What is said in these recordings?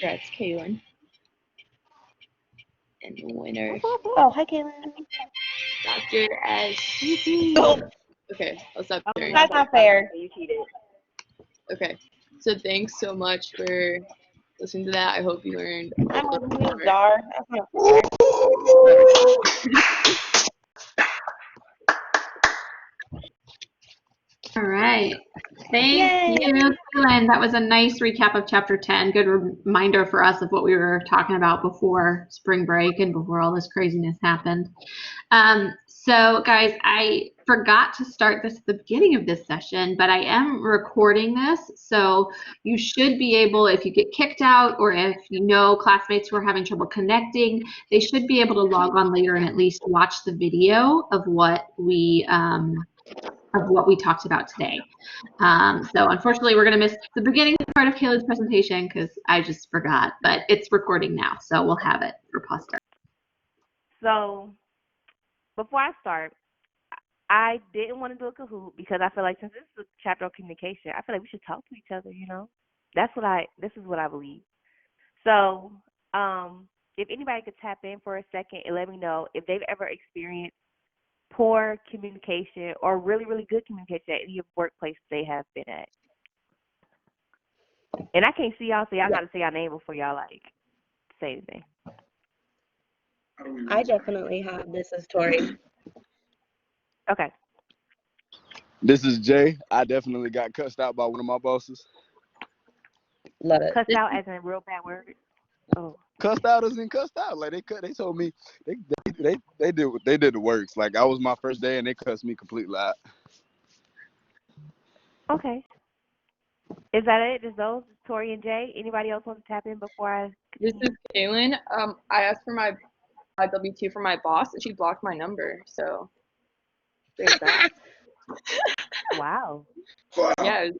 That's Kaylin. And the winner, Oh, hi, Kaylin. Dr. S. Oh, Okay, I'll stop Oh my sharing. God, that's not fair. you cheated. Okay, so thanks so much for listening to that. I hope you learned a I'm little on bit mute, more. Dar. That's not fair. All right. Thank Yay. you, Kaylin. That was a nice recap of chapter 10. Good reminder for us of what we were talking about before spring break and before all this craziness happened. So guys, I forgot to start this at the beginning of this session, but I am recording this. So you should be able, if you get kicked out or if you know classmates who are having trouble connecting, they should be able to log on later and at least watch the video of what we talked about today. So unfortunately, we're going to miss the beginning part of Kayla's presentation because I just forgot, but it's recording now, so we'll have it for posterity. So before I start, I didn't want to do a Kahoot because I feel like since this is a chapter on communication, I feel like we should talk to each other, you know? This is what I believe. So, if anybody could tap in for a second and let me know if they've ever experienced poor communication or really, really good communication at any workplace they have been at. And I can't see y'all, so y'all got to say your name before y'all, like, say anything. I definitely have. This is Tori. Okay. This is Jay. I definitely got cussed out by one of my bosses. Love it. Cussed out as in a real bad word? Oh. Cussed out as in cussed out. Like they told me they did the works. Like I was my first day and they cussed me completely out. Okay. Is that it? Just those? Tori and Jay? Anybody else want to tap in before I This continue? is Kaylin. I asked for my W-2 from my boss, and she blocked my number. So there's that. Wow. Yeah,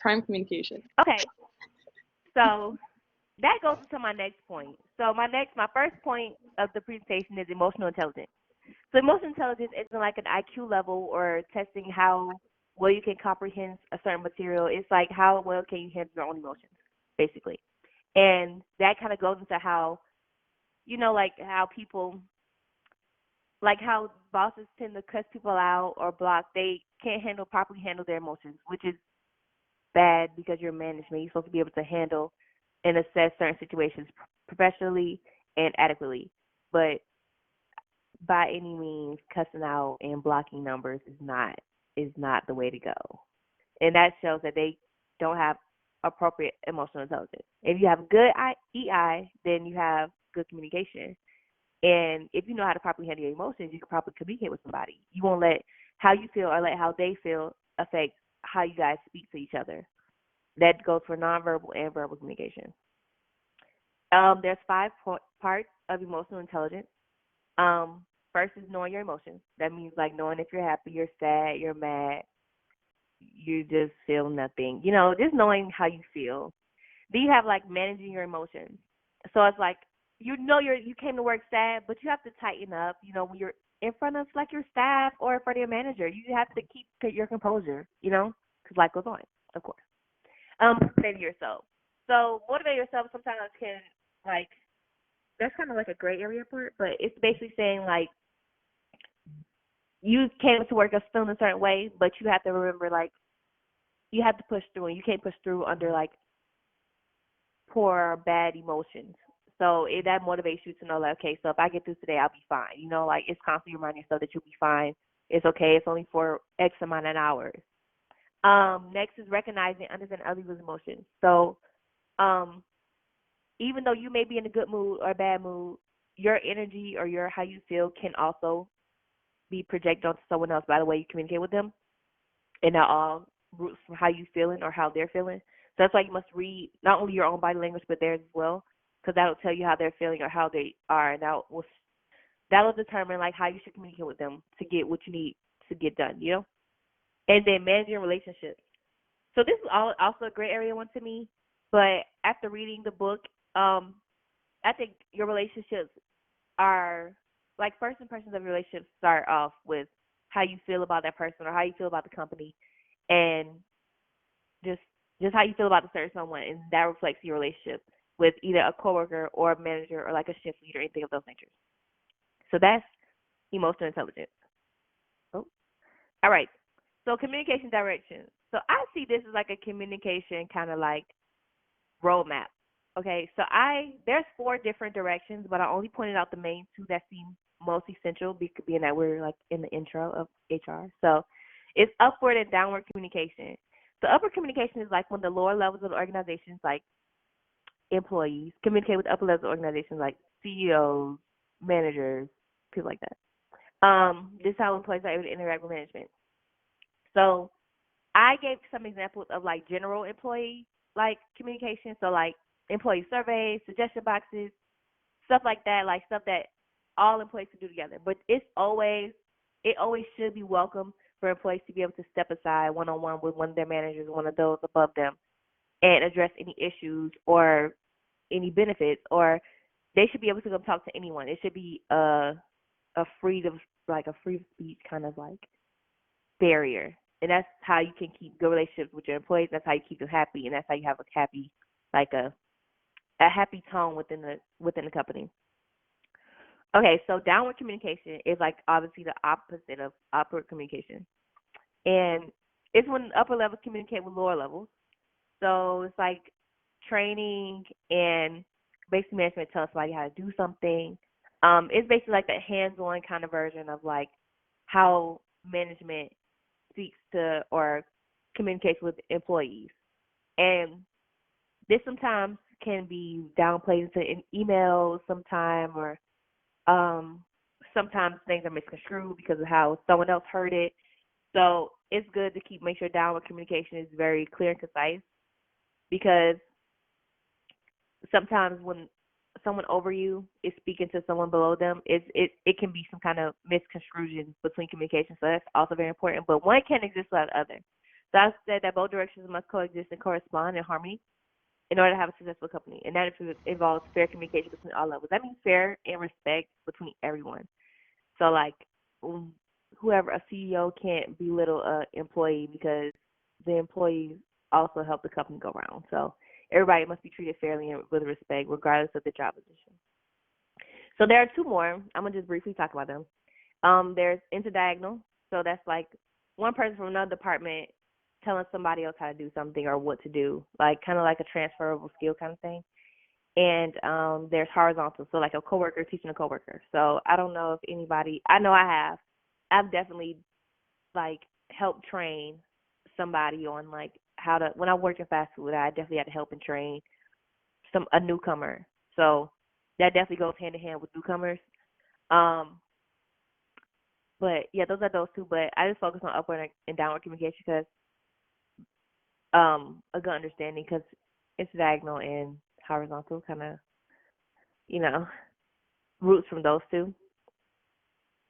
prime communication. Okay. So that goes into my next point. So my first point of the presentation is emotional intelligence. So emotional intelligence isn't like an IQ level or testing how well you can comprehend a certain material. It's like how well can you handle your own emotions, basically. And that kind of goes into how, like how bosses tend to cuss people out or block. They can't properly handle their emotions, which is bad because you're management. You're supposed to be able to handle and assess certain situations professionally and adequately. But by any means, cussing out and blocking numbers is not the way to go. And that shows that they don't have appropriate emotional intelligence. If you have good EI, then you have good communication. And if you know how to properly handle your emotions, you can properly communicate with somebody. You won't let how you feel or let how they feel affect how you guys speak to each other. That goes for nonverbal and verbal communication. There's 5 parts of emotional intelligence. First is knowing your emotions. That means like knowing if you're happy, you're sad, you're mad, you just feel nothing. Just knowing how you feel. Then you have like managing your emotions. So it's like you came to work sad, but you have to tighten up. When you're in front of like your staff or in front of your manager, you have to keep your composure. Because life goes on, of course. Motivate yourself. So motivate yourself sometimes can like that's kind of like a gray area part, but it's basically saying like you came to work feeling a certain way, but you have to remember like you have to push through, and you can't push through under like poor or bad emotions. So that motivates you to know like, okay, so if I get through today, I'll be fine. Like it's constantly reminding yourself that you'll be fine. It's okay. It's only for X amount of hours. Next is recognizing and understanding other people's emotions. So, even though you may be in a good mood or a bad mood, your energy or how you feel can also be projected onto someone else by the way you communicate with them, and that all roots from how you feeling or how they're feeling. So that's why you must read not only your own body language but theirs as well, because that'll tell you how they're feeling or how they are, and that'll determine like how you should communicate with them to get what you need to get done. And then managing relationships. So this is also a great area one to me. But after reading the book, I think your relationships are like first impressions of your relationship start off with how you feel about that person or how you feel about the company, and just how you feel about the certain someone, and that reflects your relationship. with either a coworker or a manager or like a shift leader, anything of those natures. So that's emotional intelligence. Oh, all right. So communication direction. So I see this as like a communication kind of like roadmap. Okay, so there's 4 different directions, but I only pointed out the main 2 that seem most essential, being that we're like in the intro of HR. So it's upward and downward communication. So upward communication is like when the lower levels of the organizations, like employees, communicate with upper levels of organizations like CEOs, managers, people like that. This is how employees are able to interact with management. So I gave some examples of like general employee like communication. So like employee surveys, suggestion boxes, stuff like that, like stuff that all employees can do together. But it always should be welcome for employees to be able to step aside one-on-one with one of their managers, one of those above them, and address any issues or any benefits, or they should be able to come talk to anyone. It should be a freedom, like a free speech kind of like barrier. And that's how you can keep good relationships with your employees. That's how you keep them happy, and that's how you have a happy, like a happy tone within the company. Okay, so downward communication is like obviously the opposite of upward communication, and it's when upper levels communicate with lower levels. So it's like training and basically management tells somebody how to do something. It's basically like the hands-on kind of version of like how management speaks to or communicates with employees. And this sometimes can be downplayed into an email sometime, or sometimes things are misconstrued because of how someone else heard it. So it's good to make sure downward communication is very clear and concise, because sometimes when someone over you is speaking to someone below them, it can be some kind of misconstruction between communication. So that's also very important. But one can't exist without the other. So I said that both directions must coexist and correspond in harmony in order to have a successful company. And that involves fair communication between all levels. That means fair and respect between everyone. So like whoever, a CEO can't belittle an employee, because the employees also help the company go around. So everybody must be treated fairly and with respect, regardless of the job position. So there are 2 more. I'm going to just briefly talk about them. There's interdiagonal. So that's like one person from another department telling somebody else how to do something or what to do, like kind of like a transferable skill kind of thing. And there's horizontal. So like a coworker teaching a coworker. So I don't know if anybody, I know I've definitely like helped train somebody on like how to, when I worked in fast food, I definitely had to help and train a newcomer. So that definitely goes hand in hand with newcomers. But yeah, those are those 2. But I just focus on upward and downward communication because a good understanding, because it's diagonal and horizontal kind of, roots from those 2.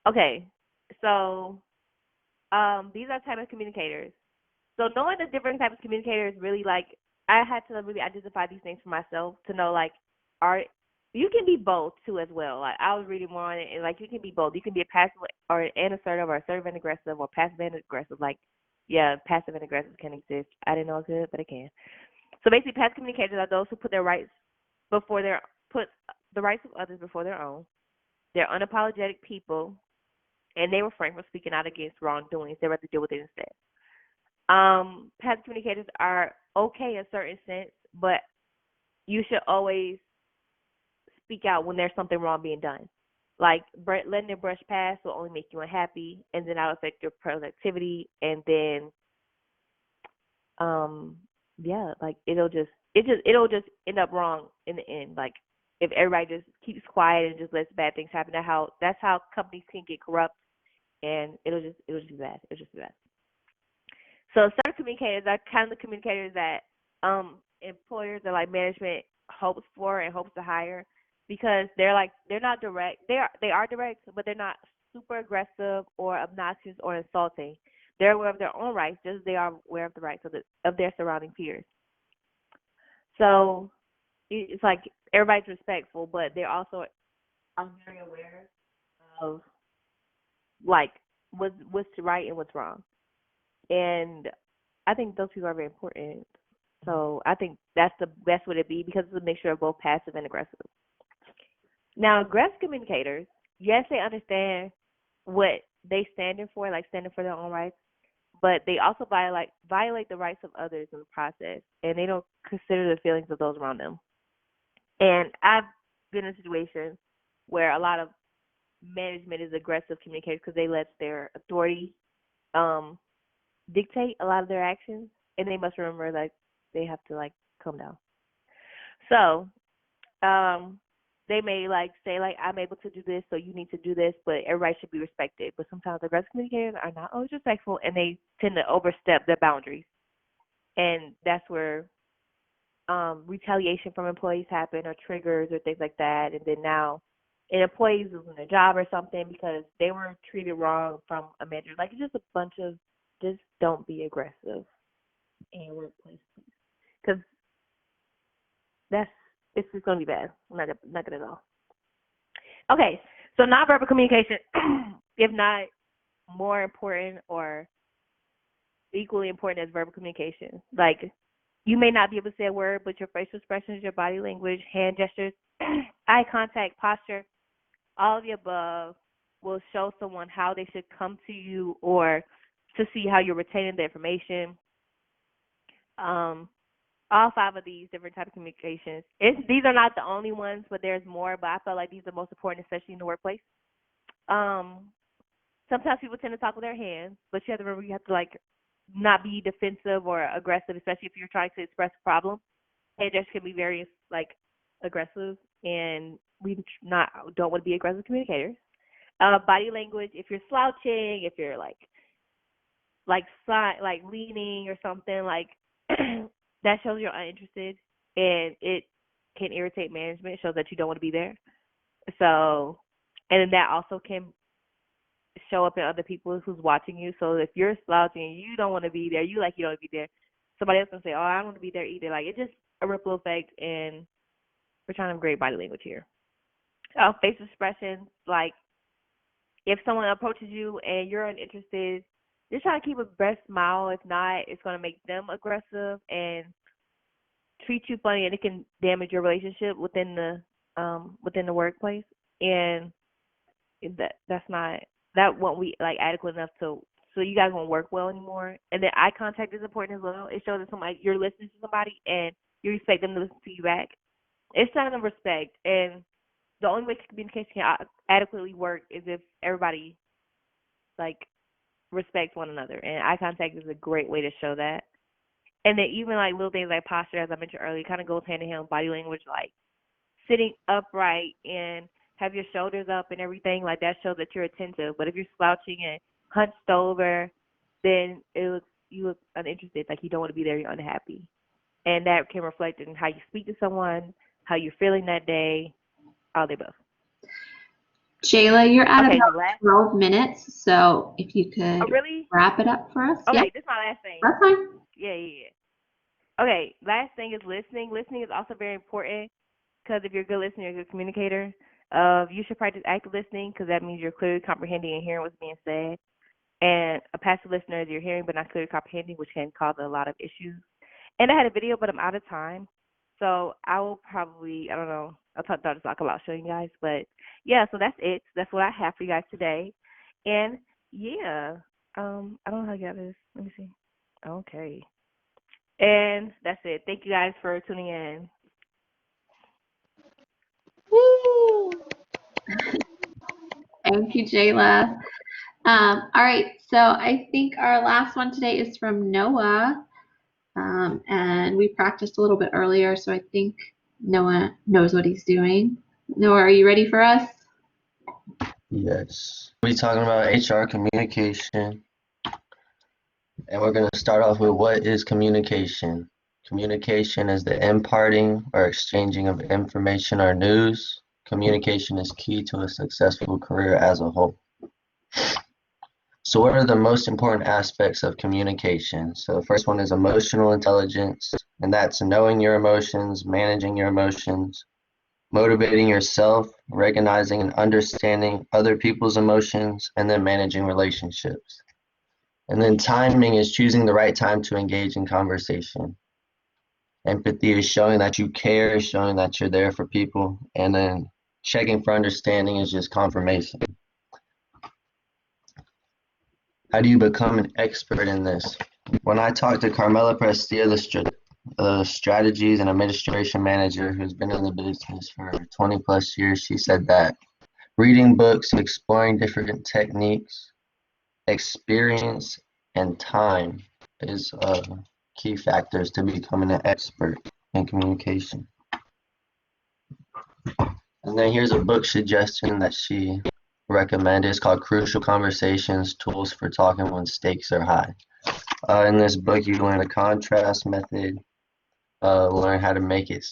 Okay, so these are type of communicators. So knowing the different types of communicators, really, like, I had to really identify these things for myself to know, like, you can be both, too, as well. Like, I was reading more on it, and, like, you can be both. You can be a passive or an assertive, or assertive and aggressive, or passive and aggressive. Like, yeah, passive and aggressive can exist. I didn't know it could, but it can. So basically, passive communicators are those who put the rights of others before their own. They're unapologetic people, and they refrain from speaking out against wrongdoings. They rather deal with it instead. Passive communicators are okay in a certain sense, but you should always speak out when there's something wrong being done. Like letting it brush past will only make you unhappy, and then that'll affect your productivity, and then like it'll just end up wrong in the end. Like if everybody just keeps quiet and just lets bad things happen, that's how companies can get corrupt, and it'll just be bad. It'll just be bad. So certain communicators are kind of the communicators that employers or like management hopes for and hopes to hire, because they're not direct. They are direct, but they're not super aggressive or obnoxious or insulting. They're aware of their own rights, just as they are aware of the rights of their surrounding peers. So it's like everybody's respectful, but they also are very aware of like what's right and what's wrong. And I think those people are very important. So I think that's the best way to be because it's a mixture of both passive and aggressive. Now, aggressive communicators, yes, they understand what they standing for, like standing for their own rights, but they also violate the rights of others in the process, and they don't consider the feelings of those around them. And I've been in situations where a lot of management is aggressive communicators because they let their authority dictate a lot of their actions, and they must remember like they have to like calm down. So they may like say like I'm able to do this, so you need to do this, but everybody should be respected. But sometimes aggressive communicators are not always respectful, and they tend to overstep their boundaries, and that's where retaliation from employees happen or triggers or things like that. And then now an employee's losing their job or something because they were treated wrong from a manager. Like it's just a bunch of just don't be aggressive in your workplace, please, because it's just gonna be bad. Not good at all. Okay, so nonverbal communication, if not more important or equally important as verbal communication. Like you may not be able to say a word, but your facial expressions, your body language, hand gestures, eye contact, posture, all of the above will show someone how they should come to you or to see how you're retaining the information. All 5 of these different types of communications. These are not the only ones, but there's more. But I feel like these are the most important, especially in the workplace. Sometimes people tend to talk with their hands, but you have to remember you have to like not be defensive or aggressive, especially if you're trying to express a problem. Hand gestures can be very like aggressive, and we don't want to be aggressive communicators. Body language, if you're slouching, if you're like leaning or something, like that shows you're uninterested, and it can irritate management. It shows that you don't want to be there. So, and then that also can show up in other people who's watching you. So if you're slouching and you don't want to be there, you don't want to be there, somebody else can say, oh, I don't want to be there either. Like it's just a ripple effect, and we're trying to have great body language here. Face expressions, like if someone approaches you and you're uninterested, just try to keep a best smile. If not, it's going to make them aggressive and treat you funny, and it can damage your relationship within the workplace. And that won't be like adequate enough so you guys won't work well anymore. And then eye contact is important as well. It shows that you're listening to somebody and you respect them to listen to you back. It's sign of respect, and the only way communication can adequately work is if everybody like respects one another, and eye contact is a great way to show that. And then even like little things like posture, as I mentioned earlier, kind of goes hand in hand with body language, like sitting upright and have your shoulders up and everything, like that shows that you're attentive. But if you're slouching and hunched over, then you look uninterested, like you don't want to be there, you're unhappy. And that can reflect in how you speak to someone, how you're feeling that day, all the above. Jayla, you're at about 12 minutes, so if you could wrap it up for us. Okay, this is my last thing. That's fine. Yeah. Okay, last thing is listening. Listening is also very important because if you're a good listener, you're a good communicator. You should practice active listening because that means you're clearly comprehending and hearing what's being said. And a passive listener is you're hearing but not clearly comprehending, which can cause a lot of issues. And I had a video, but I'm out of time. So I will probably, I don't know, I'll talk about showing you guys. But yeah, so that's it. That's what I have for you guys today. And yeah, I don't know how to get this. Let me see. Okay. And that's it. Thank you guys for tuning in. Woo! Thank you, Jayla. All right, so I think our last one today is from Noah. And we practiced a little bit earlier, so I think Noah knows what he's doing. Noah, are you ready for us? Yes. We're talking about HR communication. And we're going to start off with what is communication. Communication is the imparting or exchanging of information or news. Communication is key to a successful career as a whole. So what are the most important aspects of communication? So the first one is emotional intelligence, and that's knowing your emotions, managing your emotions, motivating yourself, recognizing and understanding other people's emotions, and then managing relationships. And then timing is choosing the right time to engage in conversation. Empathy is showing that you care, showing that you're there for people. And then checking for understanding is just confirmation. How do you become an expert in this? When I talked to Carmela Prestia, the strategies and administration manager who's been in the business for 20 plus years, she said that reading books, exploring different techniques, experience, and time is key factors to becoming an expert in communication. And then here's a book suggestion that she recommended. It's called Crucial Conversations, Tools for Talking When Stakes Are High. In this book, you learn a contrast method, learn how to make it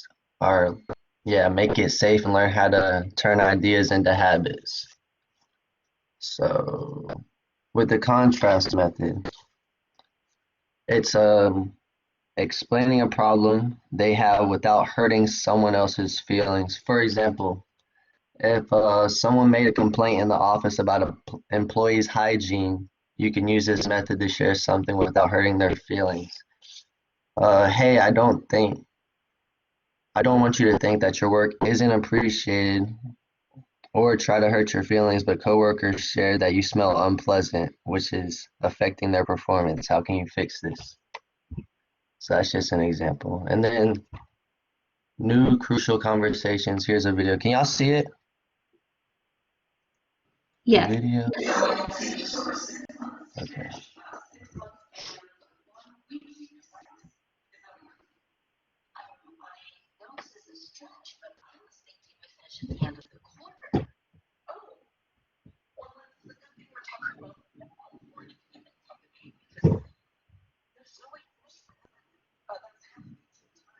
safe, and learn how to turn ideas into habits. So with the contrast method, it's explaining a problem they have without hurting someone else's feelings. For example, if someone made a complaint in the office about an employee's hygiene, you can use this method to share something without hurting their feelings. Hey, I don't want you to think that your work isn't appreciated or try to hurt your feelings, but coworkers share that you smell unpleasant, which is affecting their performance. How can you fix this? So that's just an example. And then new crucial conversations. Here's a video. Can y'all see it? Yes. Video? Okay.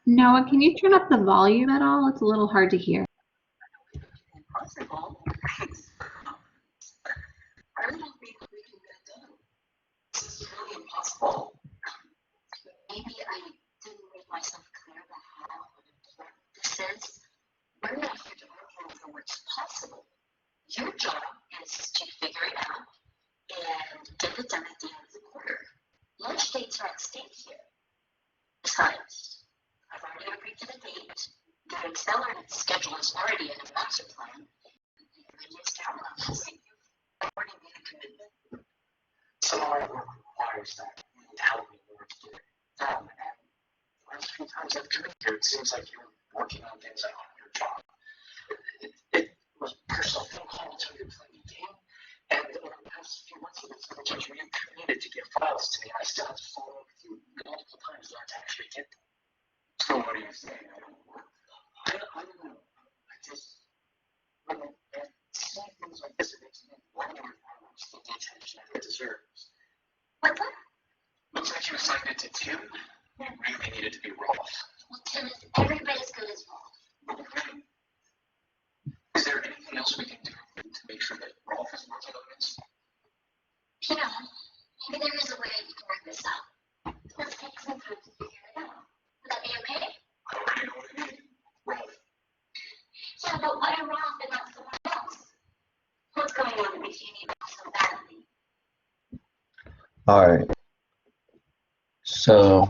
Noah, can you turn up the volume at all? It's a little hard to hear. Impossible. I don't think we can get it done. This is really impossible. Maybe I didn't make myself clear about how important this is. We're not here to argue over what's possible. Your job is to figure it out and get it done at the end of the quarter. Lunch dates are at stake here. Besides, I've already agreed to the date. The accelerated schedule is already in a master plan. You've already made a commitment. So our work requires that you need to help me in order to get it done. And the last few times I've come here, it seems like you're working on things that aren't your job. It was a personal phone call until you're playing a game. And over the past few months, it's been such you committed to get files to me. I still have to follow up with you multiple times to actually get them. So what are you saying? I don't work. I don't know. I just, when I see things like this, it makes me wonder if I don't see the attention it deserves. What's that? Looks like you assigned it to Tim. You really need it to be Rolf. Well, Tim is every bit as good as Rolf. Okay. Is there anything else we can do to make sure that Rolf is working on this? You know, maybe there is a way we can work this out. Let's take some time to figure it out. Would that be okay? I already know what I need. Rolf. Yeah, but why Rolf and not someone else? What's going on that makes you need Rolf so badly? All right. So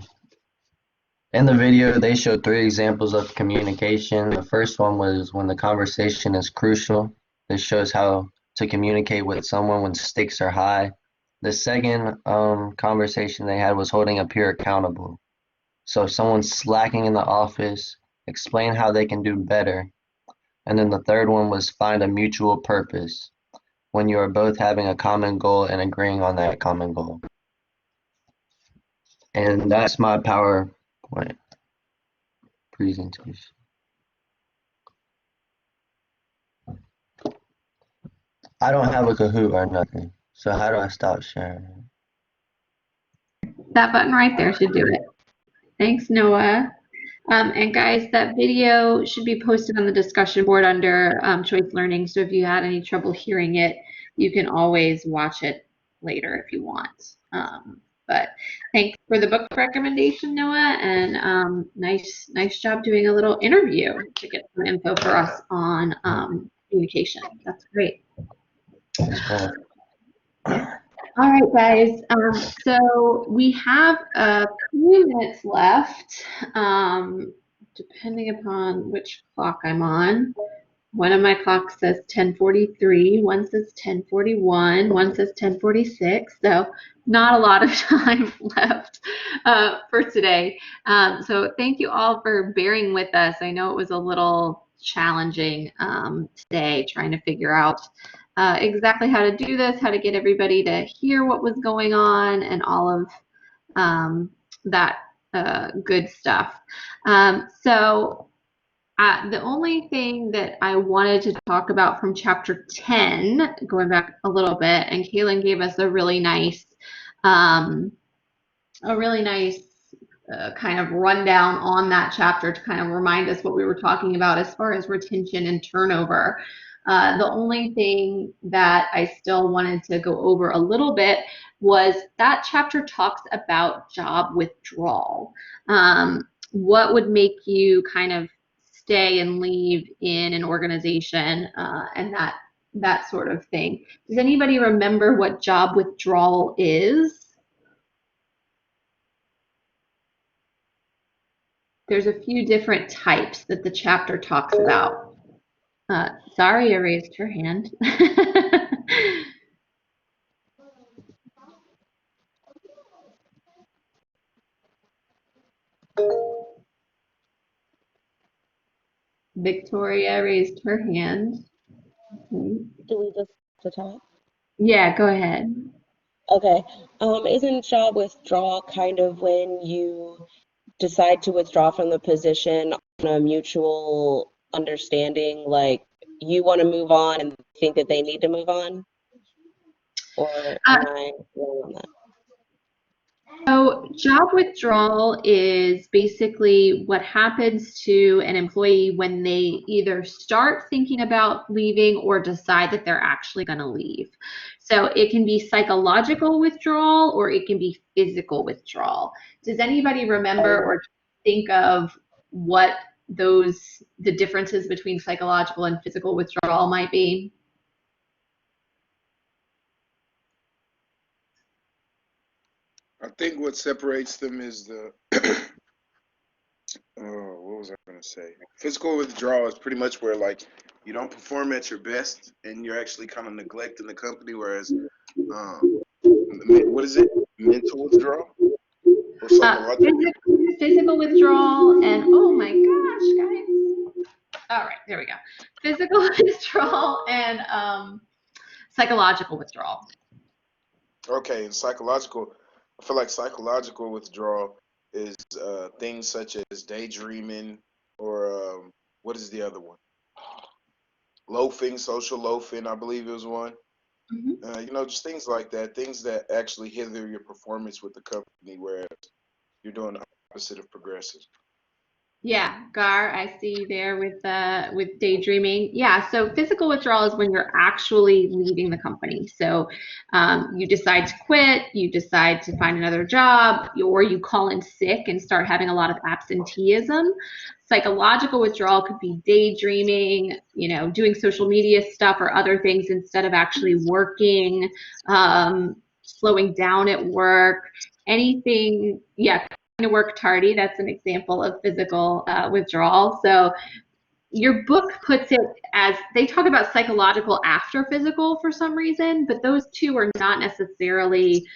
in the video, they showed 3 examples of communication. The first one was when the conversation is crucial. This shows how to communicate with someone when stakes are high. The second conversation they had was holding a peer accountable. So if someone's slacking in the office, explain how they can do better. And then the third one was find a mutual purpose, when you are both having a common goal and agreeing on that common goal. And that's my PowerPoint presentation. I don't have a Kahoot or nothing, so how do I stop sharing? That button right there should do it. Thanks, Noah. And guys, that video should be posted on the discussion board under Choice Learning. So if you had any trouble hearing it, you can always watch it later if you want. But thanks for the book recommendation, Noah, and nice job doing a little interview to get some info for us on communication. That's great. All right, guys. So we have a few minutes left, depending upon which clock I'm on. One of my clocks says 10:43, one says 10:41, one says 10:46. So not a lot of time left for today. So thank you all for bearing with us. I know it was a little challenging today trying to figure out exactly how to do this, how to get everybody to hear what was going on, and all of that good stuff. So the only thing that I wanted to talk about from chapter 10, going back a little bit, and Kaylin gave us a really nice kind of rundown on that chapter to kind of remind us what we were talking about as far as retention and turnover. The only thing that I still wanted to go over a little bit was that chapter talks about job withdrawal. What would make you kind of stay and leave in an organization and that sort of thing. Does anybody remember what job withdrawal is? There's a few different types that the chapter talks about. Sorry, I raised her hand. Victoria raised her hand. Do we just to talk? Yeah, go ahead. Okay. Isn't job withdrawal kind of when you decide to withdraw from the position on a mutual understanding, like you want to move on and think that they need to move on? Or am I wrong on that? So job withdrawal is basically what happens to an employee when they either start thinking about leaving or decide that they're actually going to leave. So it can be psychological withdrawal or it can be physical withdrawal. Does anybody remember or think of what the differences between psychological and physical withdrawal might be? I think what separates them is the what was I going to say? Physical withdrawal is pretty much where like you don't perform at your best and you're actually kind of neglecting the company, whereas what is it? Mental withdrawal or psychological? Physical withdrawal and oh my gosh, guys. All right, there we go. Physical withdrawal and psychological withdrawal. Okay, and psychological. I feel like psychological withdrawal is things such as daydreaming or what is the other one? Loafing, social loafing, I believe it was one. Mm-hmm. Just things like that, things that actually hinder your performance with the company, whereas you're doing the opposite of progressive. Yeah, Gar, I see you there with daydreaming. Yeah, so physical withdrawal is when you're actually leaving the company. So you decide to quit, you decide to find another job, or you call in sick and start having a lot of absenteeism. Psychological withdrawal could be daydreaming, doing social media stuff or other things instead of actually working, slowing down at work, anything, yeah. To work tardy, that's an example of physical withdrawal. So your book puts it as, they talk about psychological after physical for some reason, but those two are not necessarily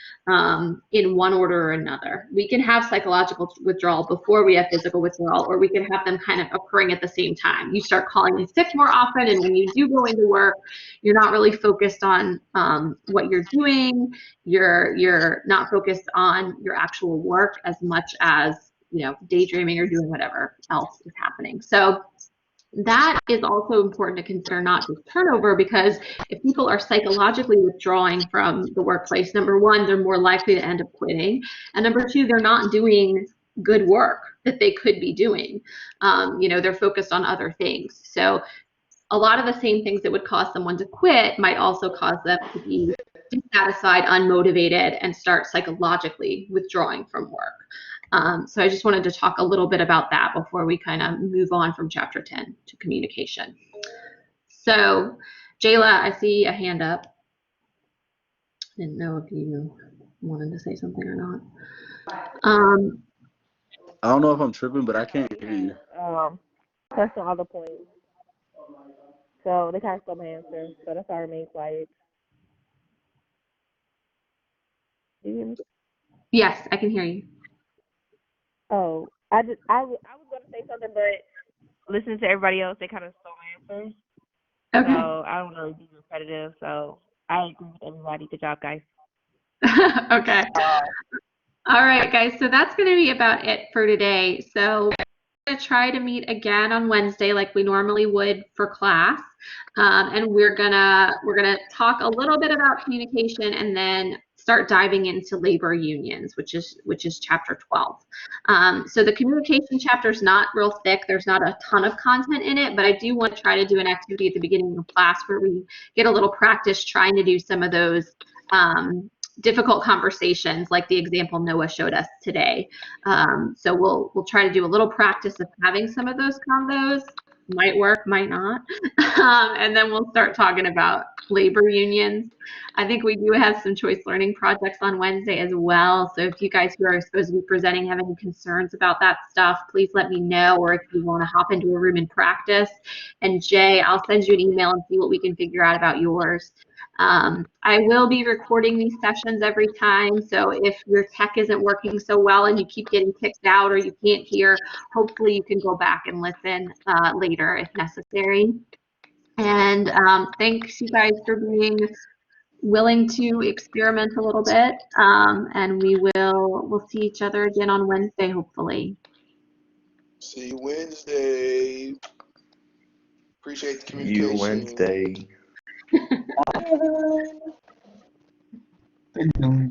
in one order or another. We can have psychological withdrawal before we have physical withdrawal, or we can have them kind of occurring at the same time. You start calling in sick more often, and when you do go into work, you're not really focused on what you're doing. You're not focused on your actual work as much as daydreaming or doing whatever else is happening. So that is also important to consider, not just turnover, because if people are psychologically withdrawing from the workplace, number one, they're more likely to end up quitting, and number two, they're not doing good work that they could be doing. They're focused on other things. So a lot of the same things that would cause someone to quit might also cause them to be dissatisfied, unmotivated, and start psychologically withdrawing from work. So I just wanted to talk a little bit about that before we kind of move on from chapter 10 to communication. So Jayla, I see a hand up. Didn't know if you wanted to say something or not. I don't know if I'm tripping, but I can't hear you. Touched on all the points. So they kind of stole my answer. So that's why I remain quiet. Do you hear me? Yes, I can hear you. Oh, I was going to say something, but listening to everybody else, they kind of stole my answer. Okay. So I don't really be repetitive. So I agree with everybody. Good job, guys. Okay. All right, guys. So that's going to be about it for today. So we're going to try to meet again on Wednesday, like we normally would for class, and we're gonna talk a little bit about communication, and then start diving into labor unions, which is chapter 12. So the communication chapter is not real thick. There's not a ton of content in it, but I do want to try to do an activity at the beginning of class where we get a little practice trying to do some of those difficult conversations, like the example Noah showed us today. So we'll try to do a little practice of having some of those combos. Might work, might not. And then we'll start talking about labor unions. I think we do have some choice learning projects on Wednesday as well. So if you guys who are supposed to be presenting have any concerns about that stuff, please let me know, or if you want to hop into a room and practice. And Jay, I'll send you an email and see what we can figure out about yours. I will be recording these sessions every time, so if your tech isn't working so well and you keep getting kicked out or you can't hear, hopefully you can go back and listen later if necessary. And thanks you guys for being willing to experiment a little bit, and we'll see each other again on Wednesday, hopefully. See you Wednesday. Appreciate the See you communication. Wednesday. Bye. Bye.